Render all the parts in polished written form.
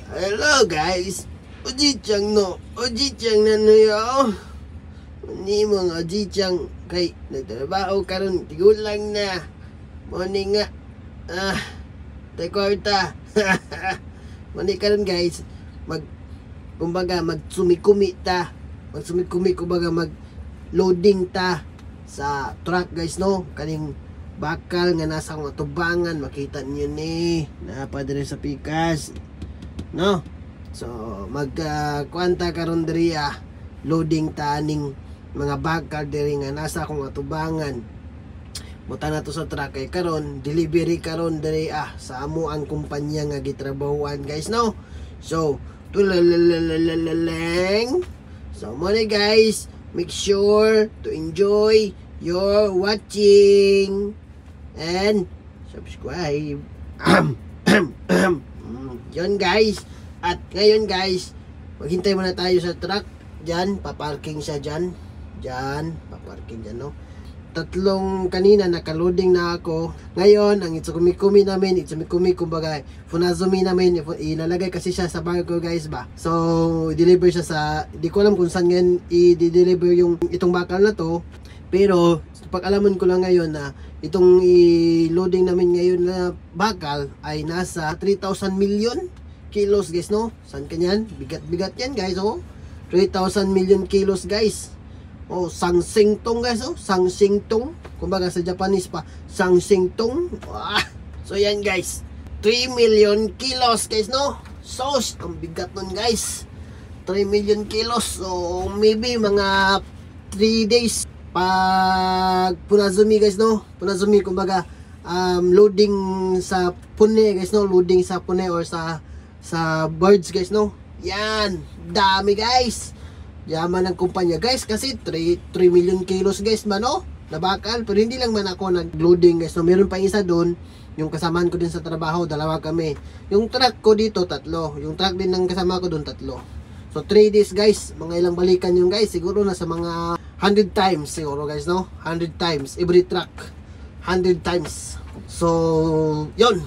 Hello guys, Oji-chan no, Oji-chan na yo. Ni mga Oji-chan kay nagtrabaho karon tigulang na. Morning nga. Tay-kwarta. Mani karon guys, kumbaga magsumikumi ta. Magsumikumi kumbaga mag-loading ta sa truck guys no. Kaning bakal nga nasa akong atubangan, makita niyo ni napadre sa pikas. No, so magkwanta karon diri loading taning mga bakal diri nga nasa akong atubangan. Muta na to sa truck kay karon delivery karon diri sa amo ang kumpanya nga gitrabahuan guys no. So tulalalalalalalang. So money guys, make sure to enjoy your watching and subscribe. Yun guys. At ngayon guys, maghintay muna tayo sa truck. Diyan, paparking siya dyan. Diyan, paparking dyan no. Tatlong kanina nakaloading na ako. Ngayon, ang itsumikumi namin, kumbaga funazumi namin, ilalagay kasi siya sa barko guys ba. So, i-deliver siya sa, di ko alam kung saan ngayon i-deliver yung itong bakal na to. Pero, pag-alaman ko lang ngayon na itong i-loading namin ngayon na bakal ay nasa 3,000 million kilos guys no. Saan kanyan? Bigat-bigat yan guys oh. 3,000 million kilos guys. Oh, sangsingtong guys oh. Sangsingtong. Kumbaga sa Japanese pa, sangsingtong. So yan guys. 3 million kilos guys no. So, ang bigat nun guys. 3 million kilos. So, maybe mga 3 days pag punazumi guys no. Punazumi kumbaga loading sa pune guys no. Loading sa pune or sa birds guys no. Yan, dami guys. Yaman ng kumpanya guys kasi 3 million kilos guys man no, na bakal. Pero hindi lang man ako nag-loading guys no. Meron pa isa doon, yung kasamaan ko din sa trabaho, dalawa kami. Yung truck ko dito, 3. Yung truck din ng kasama ko doon, 3. So 3 days guys, mga ilang balikan yung guys. Siguro nasa mga 100 times siguro guys no. 100 times, every truck 100 times. So yun,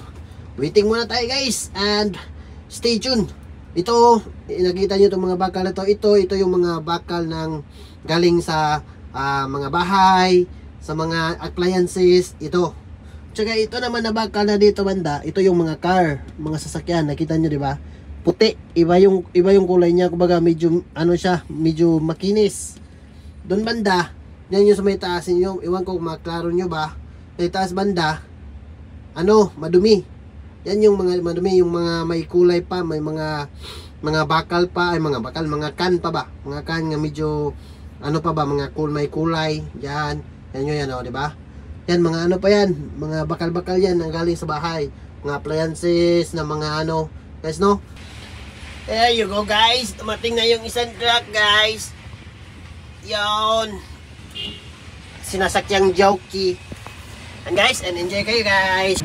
waiting muna tayo guys and stay tuned. Ito, nakita nyo itong mga bakal na to. Ito yung mga bakal ng galing sa mga bahay, sa mga appliances. Ito. Tsaka ito naman na bakal na dito banda. Ito yung mga car, mga sasakyan. Nakita nyo diba? Puti. Iba yung kulay niya. Kumbaga medyo ano siya, medyo makinis. Doon banda, yan yung sa may taas ninyo. Iwan ko maklaro nyo ba? Sa taas banda, madumi. Yan yung mga madumi, yung mga may kulay pa, may mga bakal pa, ay mga kan pa ba? Mga kan nga medyo ano pa ba, mga may kulay. Yan. Yan yun yan, di ba? Yan mga ano pa yan, mga bakal-bakal yan ang galing sa bahay. Mga appliances na mga guys no. There you go guys. Tumating na yung isang truck guys. Yon. Sinasakyang jockey. And guys, and enjoy kayo guys.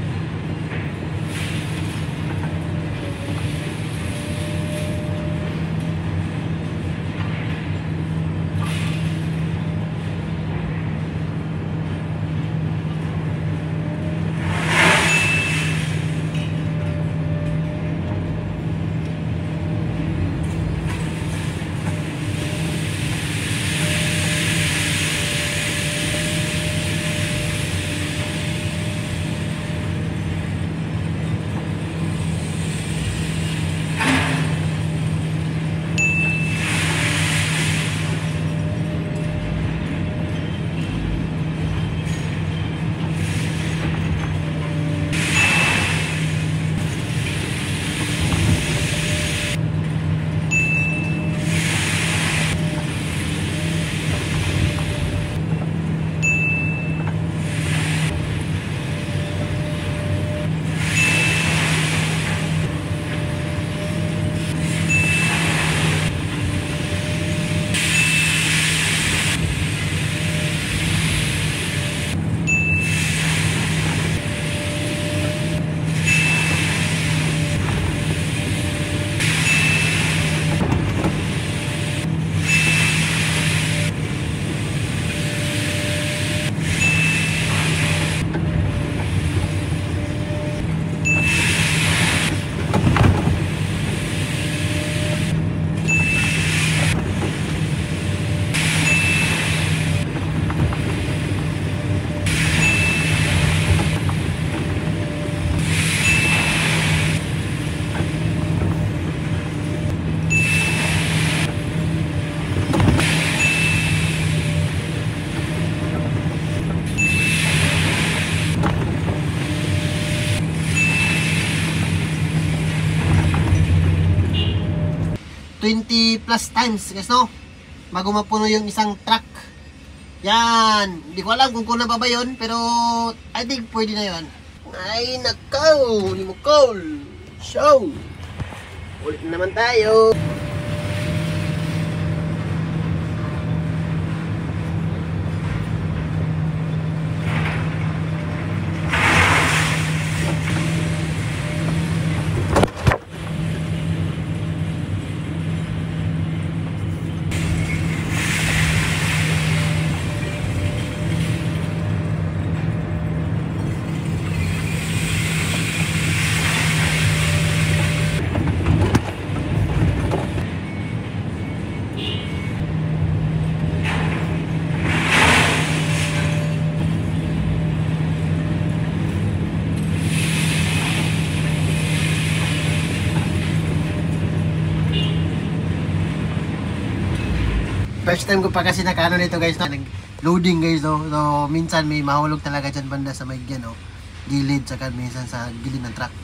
20 plus times guys, no? Bago mapuno yung isang truck. Yan. Hindi ko alam kung kuna pa ba yun, pero I think pwede na yun. Ay, nakaw! Hindi mo call! Show! Ulit na naman tayo! First time ko pa kasi nakano nito guys, no? Nag-loading guys, no? So, minsan may mahulog talaga dyan banda sa may no? Gilid, saka minsan sa gilid ng truck.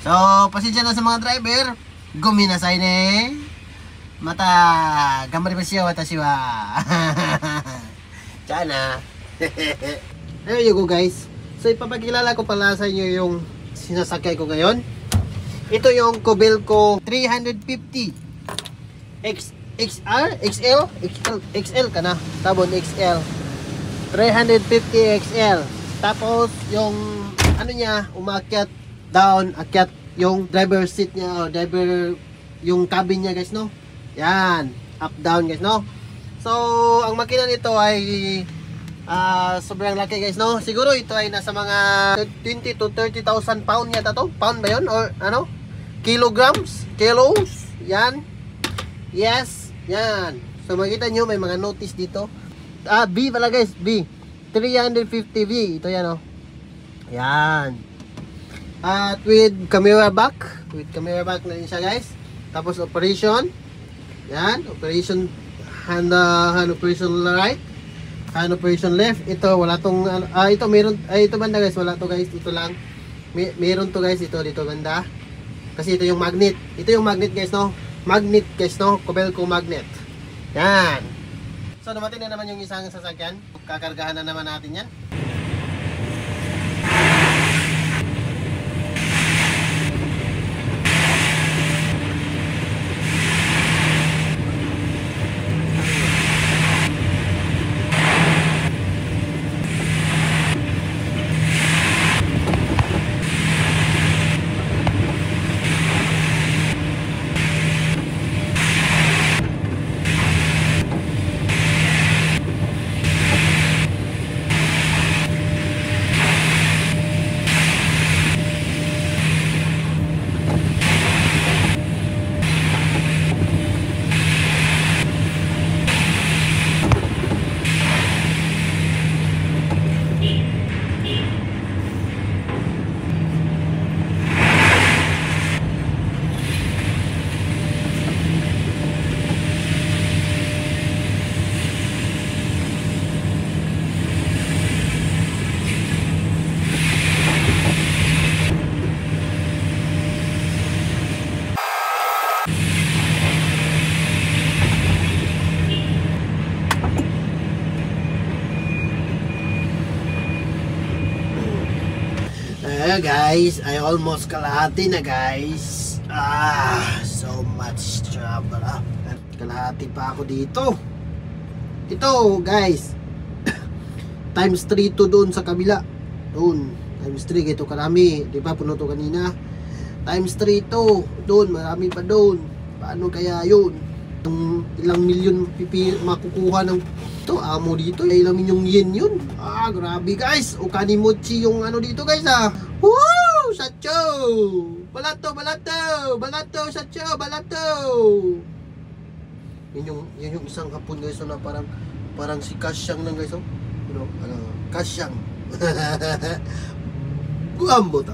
So, pasensya na sa mga driver. Guminasay ne. Mata, gambar ba siya, wata siya. Tiyan. There you go guys. So, ipapakilala ko pala sa inyo yung sinasakay ko ngayon. Ito yung Kobelco 350 XL ka na. Tabon XL 350 XL. Tapos yung ano niya, umakyat down, akyat yung driver seat niya, driver yung cabin niya guys, no? Yan, up down guys, no? So ang makina nito ay sobrang laki guys, no? Siguro ito ay nasa mga 20 to 30,000 pound yata to. Pound ba yun? Or ano? Kilograms? Kilos? Yan. Yes. Yan. So makita nyo may mga notice dito. B pala guys. B. 350V. Ito yan, oh. Yan. At with camera back. With camera back na rin siya guys. Tapos operation. Yan. Operation hand operation right. Hand operation left. Ito wala tong ito meron. Ito banda guys. Wala to guys. Ito lang. Meron to guys. Ito dito banda. Kasi ito yung magnet. Ito yung magnet guys, no? Magnet guys, no? Kobelco magnet. Yan. So dumating na naman yung isang sasakyan. Kakargahan na naman natin yan. Guys, I almost kalahati na guys. So much trouble. Kalahati pa ako dito. Ito guys, times 3 to doon sa kabila. Doon, times 3 ito karami. Diba puno to kanina? Times 3 to doon, marami pa doon. Paano kaya yun? Yung ilang milyon makukuha ng ito, amo dito, ilang milyong yen yun. Grabe guys. O kanimochi yung ano dito guys. Woo! Sacho! Balato, balato! Balato, sacho, balato! Yun yung isang hapon guys, na parang si Kasyang lang guys, oh. You know, Kasyang. Ambot.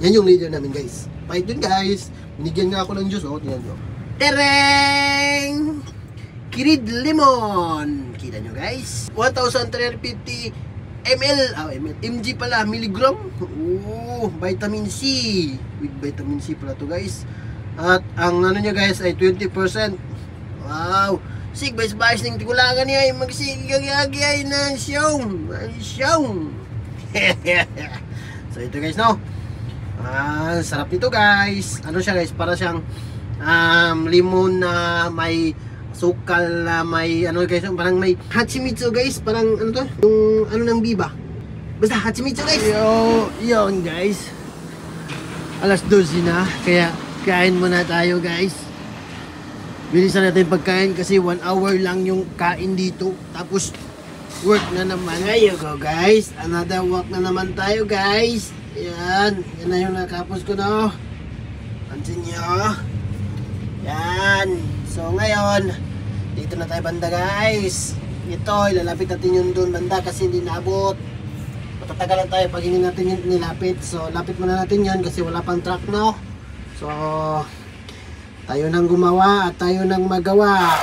Yan yung leader namin guys. Fight yun guys. Binigyan nga ako ng juice, oh. Tingnan nyo. Tereng! Kirid lemon. Kita nyo guys. 1,350 ml. mg pala. Milligram. Vitamin C. With vitamin C pala to guys. At ang ano nyo guys ay 20% Wow. Sig bais-bais ning tigulangan niya ay magsigagagi ay na siyong. So ito guys no. Sarap nito guys. Ano siya guys? Para siyang limon na may sukal na may ano guys, parang may hachimitsu guys, parang ano to? Yung ano ng biba. Basta hachimitsu guys. Yun guys. Alas 12 na, kaya kain muna tayo guys. Bilisan natin pagkain kasi 1 hour lang yung kain dito. Tapos work na naman. There you go guys. Another work na naman tayo guys. Yan. Yan na yung nakapos ko no. Pansin nyo. Yan. So ngayon, dito na tayo banda guys. Ito, ilalapit natin yun doon banda kasi hindi naabot. Matatagalan tayo pag hindi natin yun nilapit. So lapit muna natin yun kasi wala pang truck no. So tayo nang gumawa at tayo nang magawa.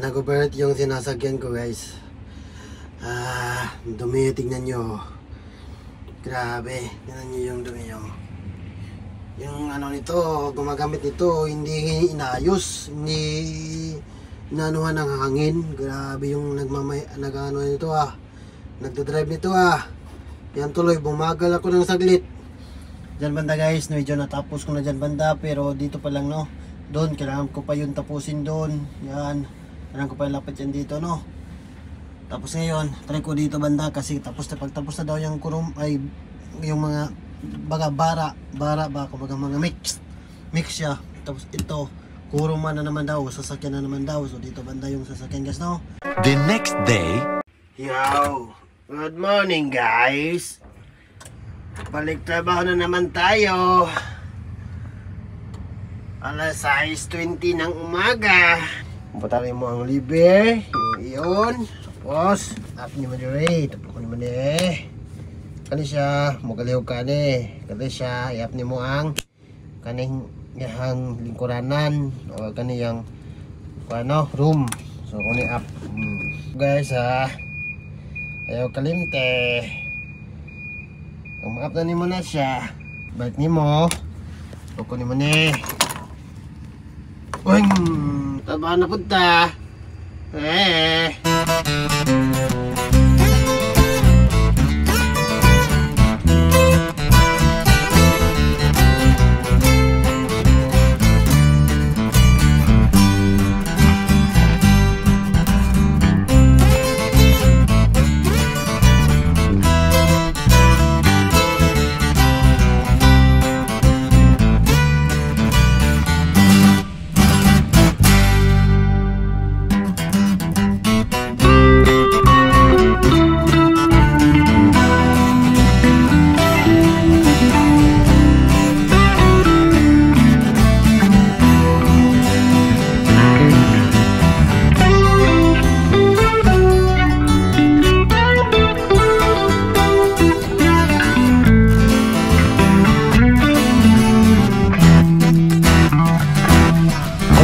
Nag-overt yung sinasakyan ko guys. Dumi, tignan nyo. Grabe, tignan nyo yung dumi nyo. Yung ano nito, gumagamit nito, hindi inayos, hindi inanuhan ng hangin. Grabe yung nag-ano nito nagdadrive nito Yan tuloy, bumagal ako ng saglit. Diyan banda guys, medyo natapos ko na dyan banda, pero dito pa lang no. Doon, kailangan ko pa yun tapusin doon. Yan. Kailangan ko pa lapit yan dito no. Tapos ngayon, try ko dito banda kasi pagtapos na daw yung kurum ay yung mga bara ba kumbaga mga mix siya. Tapos ito, kuruman na naman daw, sasakyan na naman daw. So dito banda yung sasakyan guys no. The next day, yo, good morning guys. Balik trabaho na naman tayo. Alas 6:20 ng umaga. Putarin mo ang libre, yung iyon. Tapos, tap ni mo dire, tapos ko ni mo kani siya, magaliw ka ni. Kani siya, iap ni mo ang kaning yahang lingkuranan o kaniyang room. So, kuni up. Guys ayaw kalimte. Kung ma-up na ni mo na siya, balik ni mo. Tapos ni mo Uy, tabahan na punta.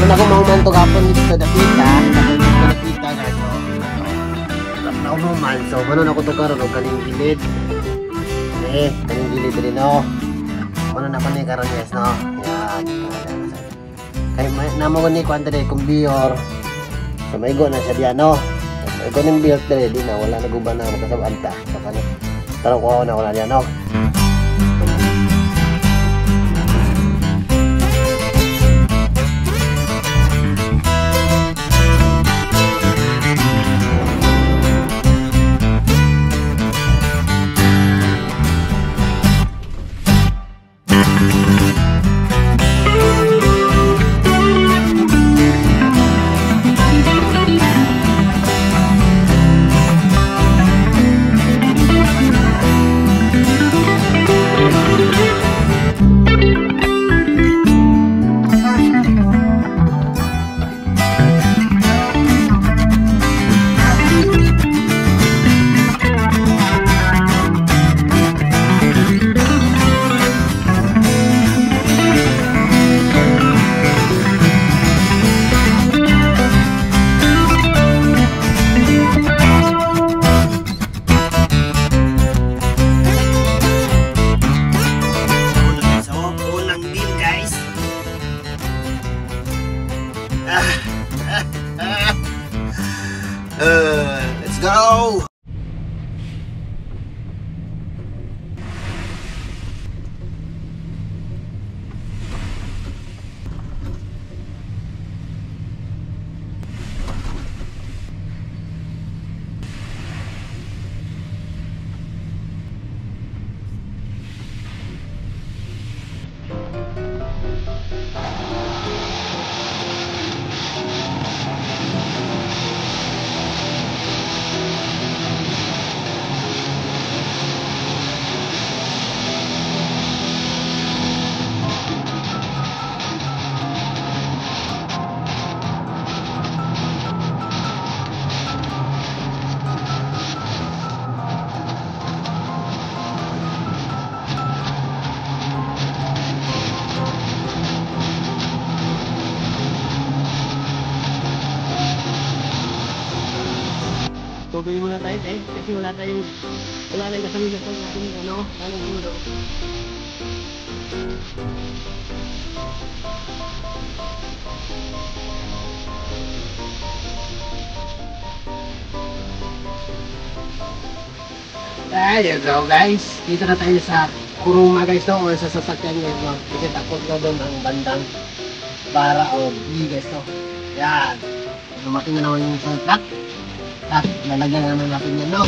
Ako mauman to kapon dito sa dapita guys. Tapos na umuman. So manon ako to karon og kaning gilid. Kaning gilid rin no. Manon ako ni karon guys no. Yan. Kay namo ko ni kwanta de kumbiyor. So maigo na siya diyan no. Maigo ning biyor dire di na wala naguban na makasabanta. So kani taro ko na wala diyan no. Let's go! Tuloy muna tayo kasi wala tayong kasama sa ating anong ulo. There you go guys. Dito na tayo sa kuruma guys no, or sa sasakyan guys no. Kasi takot na doon ang bandang para o guys no. Yan. Dumating na naman yung sa truck. At lalagyan naman natin yan, no?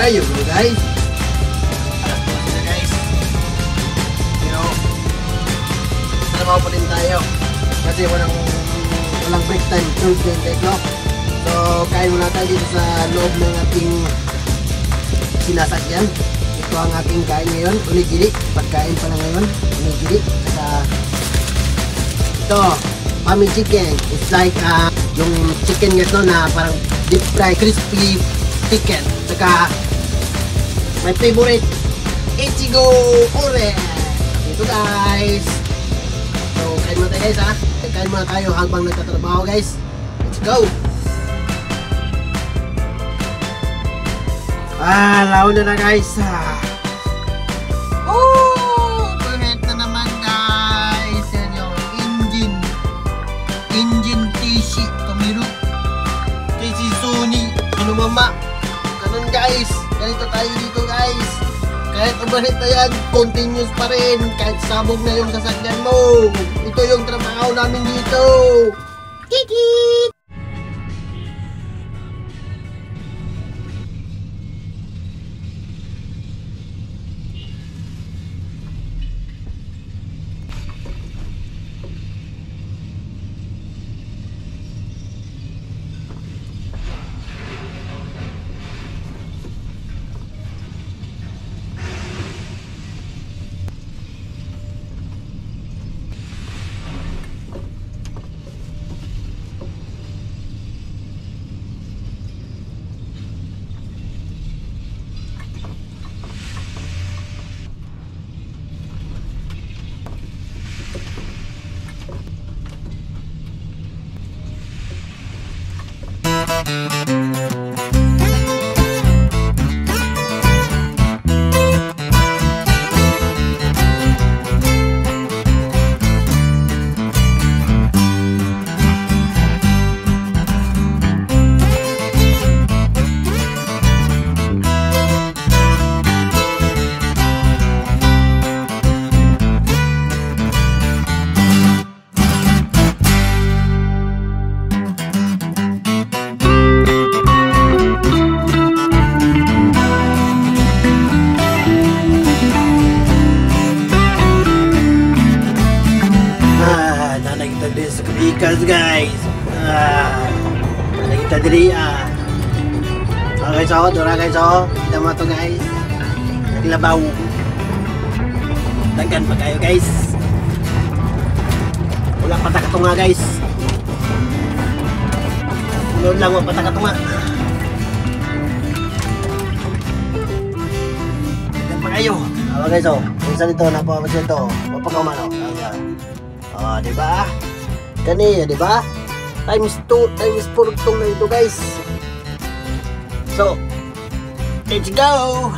Kayo guys. Pero trabaho pa rin tayo. Kasi walang break time. Tuesday and o'clock. So kain muna tayo dito sa loob ng ating sinasakyan. Ito ang ating kain ngayon. Unigiri. Pagkain pala ngayon. Unigiri. Saka ito. Pami chicken. It's like yung chicken nga na parang deep fry, crispy chicken. Saka my favorite Ichigo Orange. Ito guys. So kain muna tayo guys ha. Kain muna tayo habang nagtatrabaho guys. Let's go. Launa na guys. Overheat na naman guys. Yan yung engine TC Tomiro TC Sony ano mama ganun guys, ganito tayo dito guys. Kahit overheat na yan, continuous pa rin kahit sabog na yung sasakyan mo. Ito yung trabaho namin dito. Kiki. Guys, kita diri okay so, dura guys so, kita mo to guys, naglabaw, daggan pa kayo guys, wala patakatunga guys, sunod lang wala patakatunga, daggan pa kayo, okay guys so, minsan ito, napapasin ito, mapagkamano, diba? Kani, di ba? Times 2, times 4 itong na ito guys. So, let's go!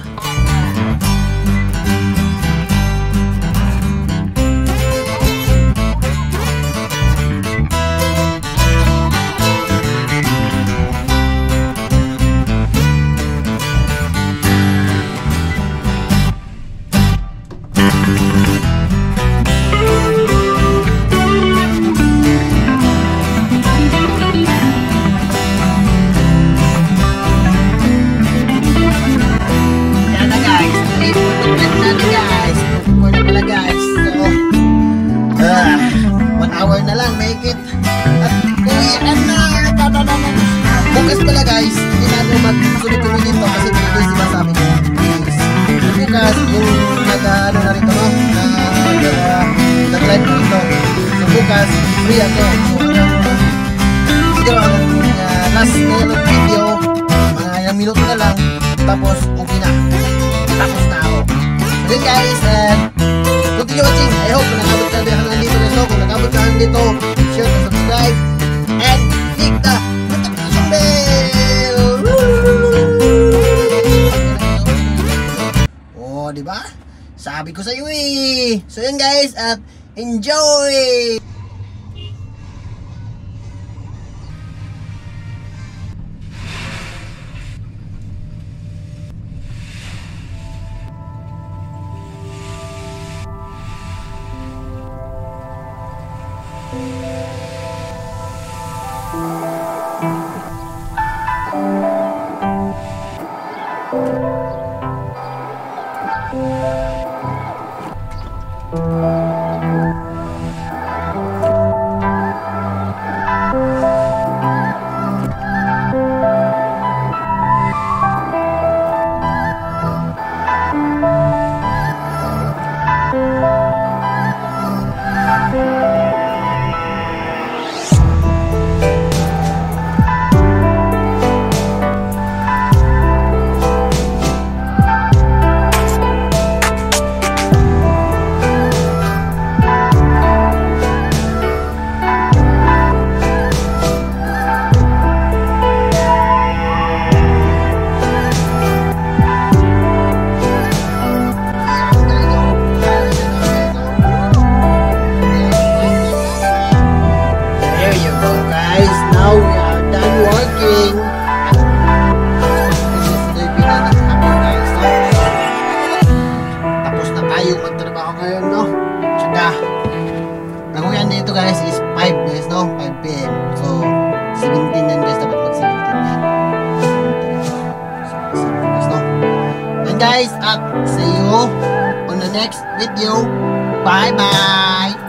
Bukas pala guys, hindi na ako magsulit-tuloy dito kasi dito sila sa amin. Bukas, yung nag-ano na rito, no? Nag-live na rito. So bukas, free ako. Siguro ang last na video, mga ilang minuto na lang, tapos okay na. Tapos na ako. So then guys, continue watching. I hope kung nakabot ka hanggang dito na ito. Kung nakabot ka hanggang dito, share and subscribe. And click the notification bell. Oh, di ba? Sabi ko sa iyo eh. So yun guys, at enjoy. Thank you. guys is 5 guys, no? 5 p.m. So, 17 yan guys. Dapat mag 17 yan. So, 17 guys, no? And guys, at see you on the next video. Bye-bye!